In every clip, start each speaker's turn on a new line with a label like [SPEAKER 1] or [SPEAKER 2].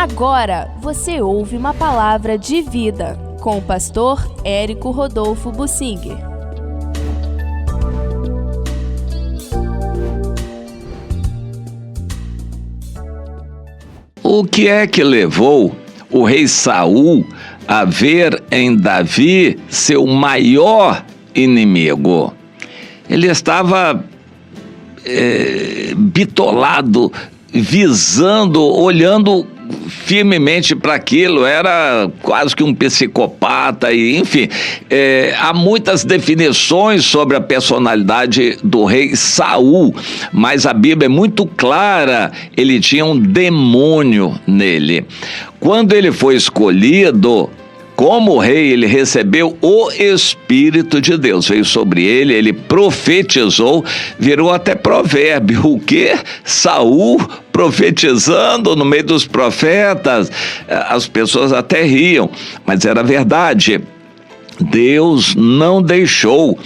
[SPEAKER 1] Agora você ouve uma palavra de vida com o pastor Érico Rodolfo Bussinger.
[SPEAKER 2] O que é que levou o rei Saul a ver em Davi seu maior inimigo? Ele estava bitolado, visando, olhando firmemente para aquilo, era quase que um psicopata, e enfim, há muitas definições sobre a personalidade do rei Saul, mas a Bíblia é muito clara, ele tinha um demônio nele. Quando ele foi escolhido como rei, ele recebeu o Espírito de Deus, veio sobre ele, ele profetizou, virou até provérbio. O quê? Saul profetizando no meio dos profetas, as pessoas até riam, mas era verdade. Deus não deixou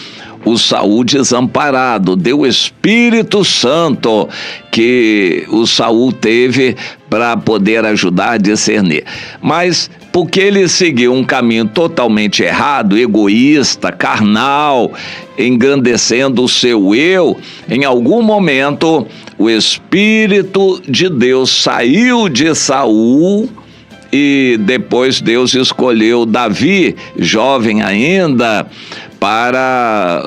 [SPEAKER 2] o Saul desamparado, deu o Espírito Santo que o Saul teve para poder ajudar a discernir. Mas porque ele seguiu um caminho totalmente errado, egoísta, carnal, engrandecendo o seu eu, em algum momento o Espírito de Deus saiu de Saul e depois Deus escolheu Davi, jovem ainda, para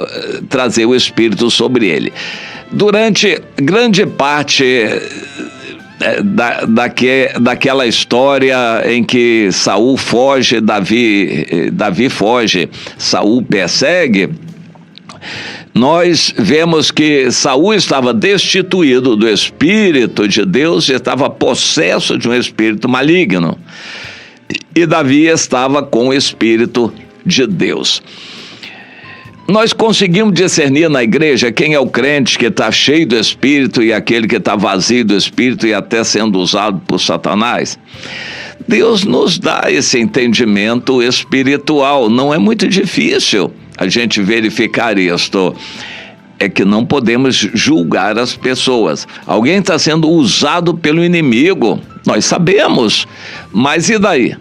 [SPEAKER 2] trazer o Espírito sobre ele. Durante grande parte daquela história em que Saul foge, Davi foge, Saul persegue, nós vemos que Saul estava destituído do Espírito de Deus e estava possesso de um espírito maligno. E Davi estava com o Espírito de Deus. Nós conseguimos discernir na igreja quem é o crente que está cheio do Espírito e aquele que está vazio do Espírito e até sendo usado por Satanás. Deus nos dá esse entendimento espiritual, não é muito difícil a gente verificar isto. É que não podemos julgar as pessoas. Alguém está sendo usado pelo inimigo, nós sabemos, mas e daí?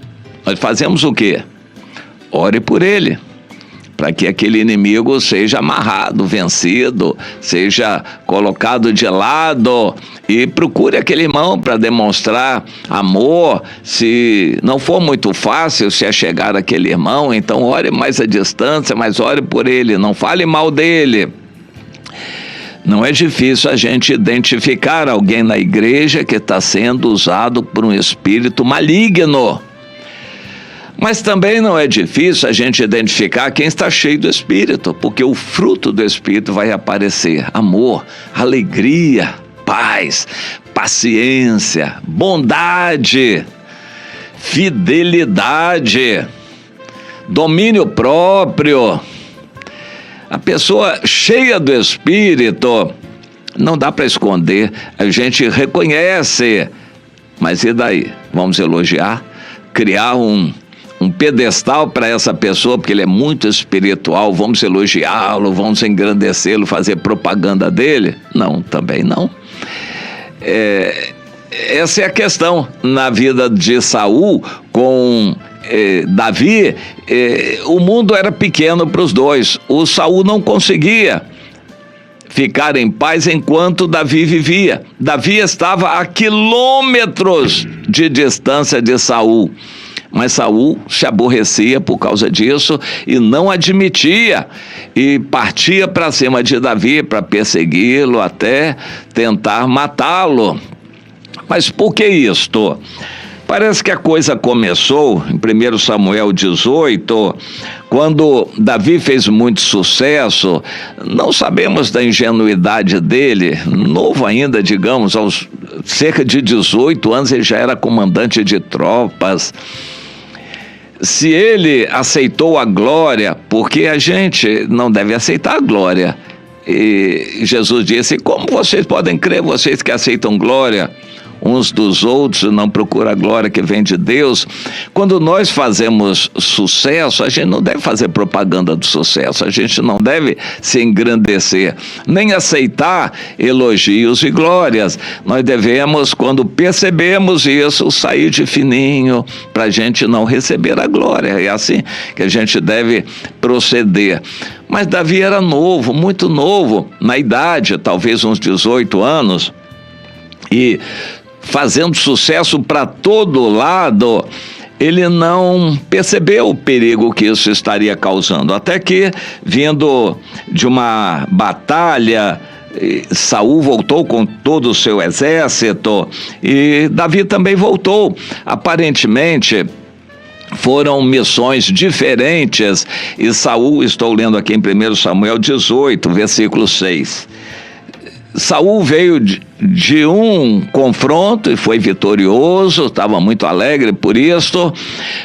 [SPEAKER 2] Nós fazemos o quê? Ore por ele, para que aquele inimigo seja amarrado, vencido, seja colocado de lado, e procure aquele irmão para demonstrar amor. Se não for muito fácil se achegar àquele irmão, então ore mais à distância, mas ore por ele, não fale mal dele. Não é difícil a gente identificar alguém na igreja que está sendo usado por um espírito maligno. Mas também não é difícil a gente identificar quem está cheio do Espírito, porque o fruto do Espírito vai aparecer: amor, alegria, paz, paciência, bondade, fidelidade, domínio próprio. A pessoa cheia do Espírito, não dá para esconder, a gente reconhece. Mas e daí? Vamos elogiar? Criar um pedestal para essa pessoa, porque ele é muito espiritual, vamos elogiá-lo, vamos engrandecê-lo, fazer propaganda dele? Não, também não. Essa é a questão na vida de Saul com Davi. O mundo era pequeno para os dois. O Saul não conseguia ficar em paz enquanto Davi vivia. Davi estava a quilômetros de distância de Saul. Mas Saul se aborrecia por causa disso e não admitia, e partia para cima de Davi para persegui-lo até tentar matá-lo. Mas por que isto? Parece que a coisa começou em 1 Samuel 18, quando Davi fez muito sucesso. Não sabemos da ingenuidade dele, novo ainda, digamos, aos cerca de 18 anos ele já era comandante de tropas. Se ele aceitou a glória, porque a gente não deve aceitar a glória. E Jesus disse: como vocês podem crer, vocês que aceitam glória? uns dos outros, não procura a glória que vem de Deus. Quando nós fazemos sucesso, a gente não deve fazer propaganda do sucesso, a gente não deve se engrandecer, nem aceitar elogios e glórias. Nós devemos, quando percebemos isso, sair de fininho, para a gente não receber a glória. É assim que a gente deve proceder. Mas Davi era novo, muito novo, na idade, talvez uns 18 anos, e fazendo sucesso para todo lado, ele não percebeu o perigo que isso estaria causando. Até que, vindo de uma batalha, Saul voltou com todo o seu exército e Davi também voltou. Aparentemente, foram missões diferentes, e Saul, estou lendo aqui em 1 Samuel 18, versículo 6. Saul veio de um confronto e foi vitorioso, estava muito alegre por isso,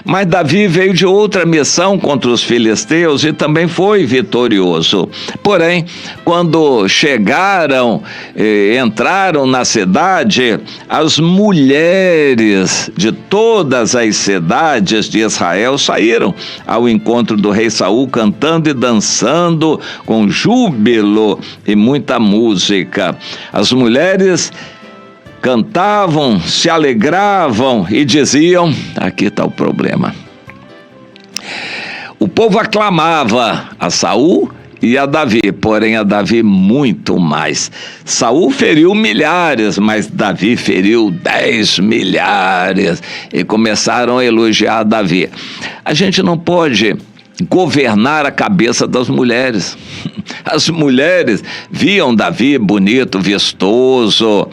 [SPEAKER 2] mas Davi veio de outra missão contra os filisteus e também foi vitorioso. Porém, quando chegaram, entraram na cidade, as mulheres de todas as cidades de Israel saíram ao encontro do rei Saul, cantando e dançando com júbilo e muita música. As mulheres cantavam, se alegravam e diziam: aqui está o problema. O povo aclamava a Saul e a Davi, porém a Davi muito mais. Saul feriu milhares, mas Davi feriu 10 milhares, e começaram a elogiar Davi. A gente não pode governar a cabeça das mulheres. As mulheres viam Davi bonito, vistoso,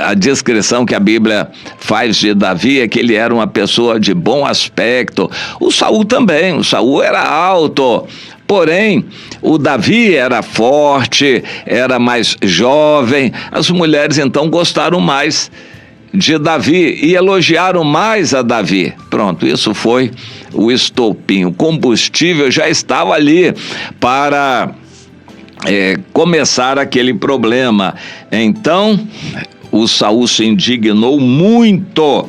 [SPEAKER 2] a descrição que a Bíblia faz de Davi é que ele era uma pessoa de bom aspecto. O Saul também, o Saul era alto, porém o Davi era forte, era mais jovem. As mulheres então gostaram mais de Davi e elogiaram mais a Davi. Pronto, isso foi o estopim. O combustível já estava ali para começar aquele problema. Então, o Saul se indignou muito,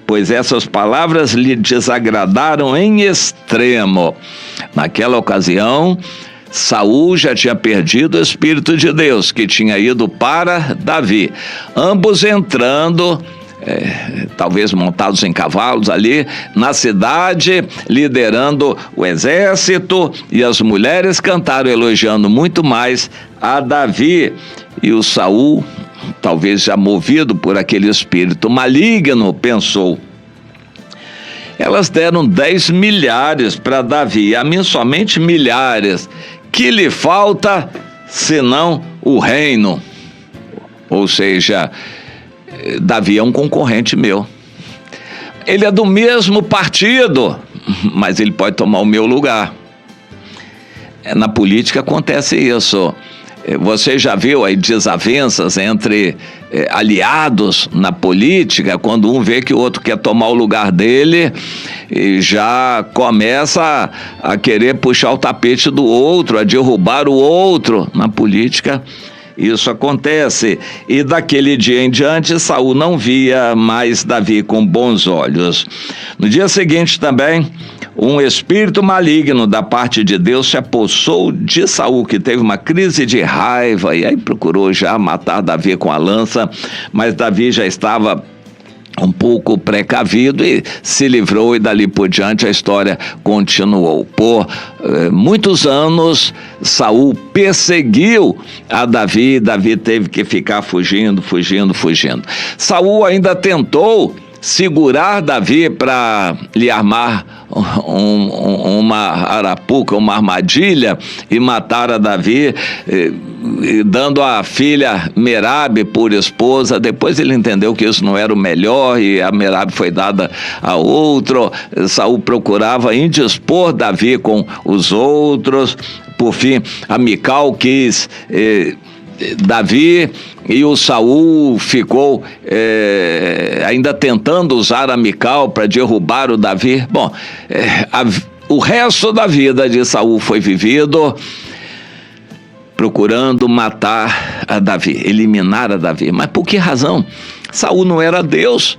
[SPEAKER 2] pois essas palavras lhe desagradaram em extremo. Naquela ocasião, Saul já tinha perdido o Espírito de Deus, que tinha ido para Davi. Ambos entrando, talvez montados em cavalos ali, na cidade, liderando o exército, e as mulheres cantaram elogiando muito mais a Davi. E o Saul, talvez já movido por aquele espírito maligno, pensou: elas deram 10 milhares para Davi, a mim somente milhares. Que lhe falta, senão o reino? Ou seja, Davi é um concorrente meu. Ele é do mesmo partido, mas ele pode tomar o meu lugar. Na política acontece isso. Você já viu aí desavenças entre aliados na política, quando um vê que o outro quer tomar o lugar dele e já começa a querer puxar o tapete do outro, a derrubar o outro. Na política isso acontece. E daquele dia em diante, Saul não via mais Davi com bons olhos. No dia seguinte também, um espírito maligno da parte de Deus se apossou de Saul, que teve uma crise de raiva e aí procurou já matar Davi com a lança, mas Davi já estava um pouco precavido e se livrou, e dali por diante a história continuou. Por muitos anos Saul perseguiu a Davi, Davi teve que ficar fugindo. Saul ainda tentou segurar Davi para lhe armar uma arapuca, uma armadilha, e matar a Davi, dando a filha Merabe por esposa. Depois ele entendeu que isso não era o melhor e a Merabe foi dada a outro. Saul procurava indispor Davi com os outros. Por fim, a Mical quis Davi, e o Saul ficou ainda tentando usar a Mical para derrubar o Davi. Bom, o resto da vida de Saul foi vivido procurando matar a Davi, eliminar a Davi. Mas por que razão? Saul não era Deus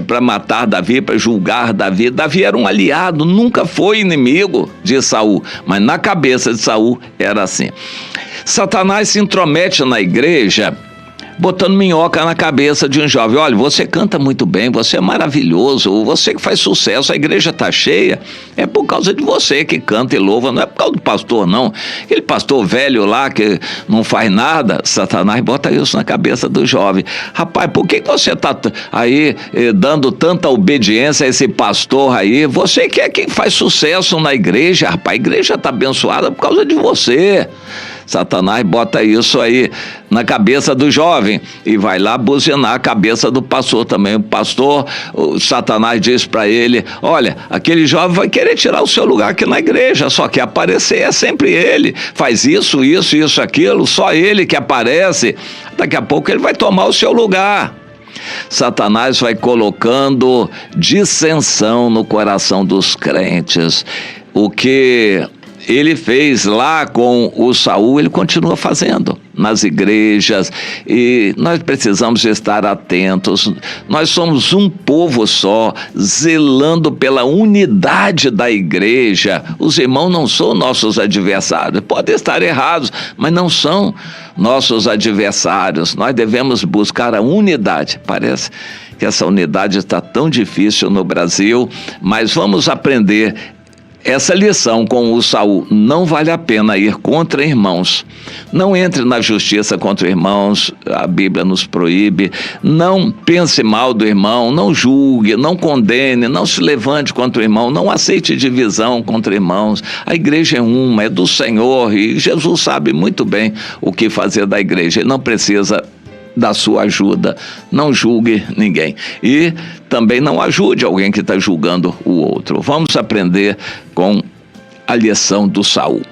[SPEAKER 2] para matar Davi, para julgar Davi. Davi era um aliado, nunca foi inimigo de Saul, mas na cabeça de Saul era assim. Satanás se intromete na igreja, botando minhoca na cabeça de um jovem. Olha, você canta muito bem, você é maravilhoso, você que faz sucesso, a igreja está cheia, é por causa de você que canta e louva, não é por causa do pastor, não. Aquele pastor velho lá que não faz nada, Satanás bota isso na cabeça do jovem. Rapaz, por que você está aí dando tanta obediência a esse pastor aí? Você que é quem faz sucesso na igreja, rapaz, a igreja está abençoada por causa de você. Satanás bota isso aí na cabeça do jovem e vai lá buzinar a cabeça do pastor também. O pastor, o Satanás diz para ele: olha, aquele jovem vai querer tirar o seu lugar aqui na igreja, só que aparecer é sempre ele, faz isso, aquilo, só ele que aparece, daqui a pouco ele vai tomar o seu lugar. Satanás vai colocando dissensão no coração dos crentes. O que ele fez lá com o Saul, ele continua fazendo nas igrejas, e nós precisamos estar atentos. Nós somos um povo só, zelando pela unidade da igreja. Os irmãos não são nossos adversários, podem estar errados, mas não são nossos adversários. Nós devemos buscar a unidade. Parece que essa unidade está tão difícil no Brasil, mas vamos aprender essa lição com o Saul. Não vale a pena ir contra irmãos. Não entre na justiça contra irmãos, a Bíblia nos proíbe. Não pense mal do irmão, não julgue, não condene, não se levante contra o irmão, não aceite divisão contra irmãos. A igreja é uma, é do Senhor, e Jesus sabe muito bem o que fazer da igreja. Ele não precisa da sua ajuda. Não julgue ninguém. E também não ajude alguém que está julgando o outro. Vamos aprender com a lição do Saul.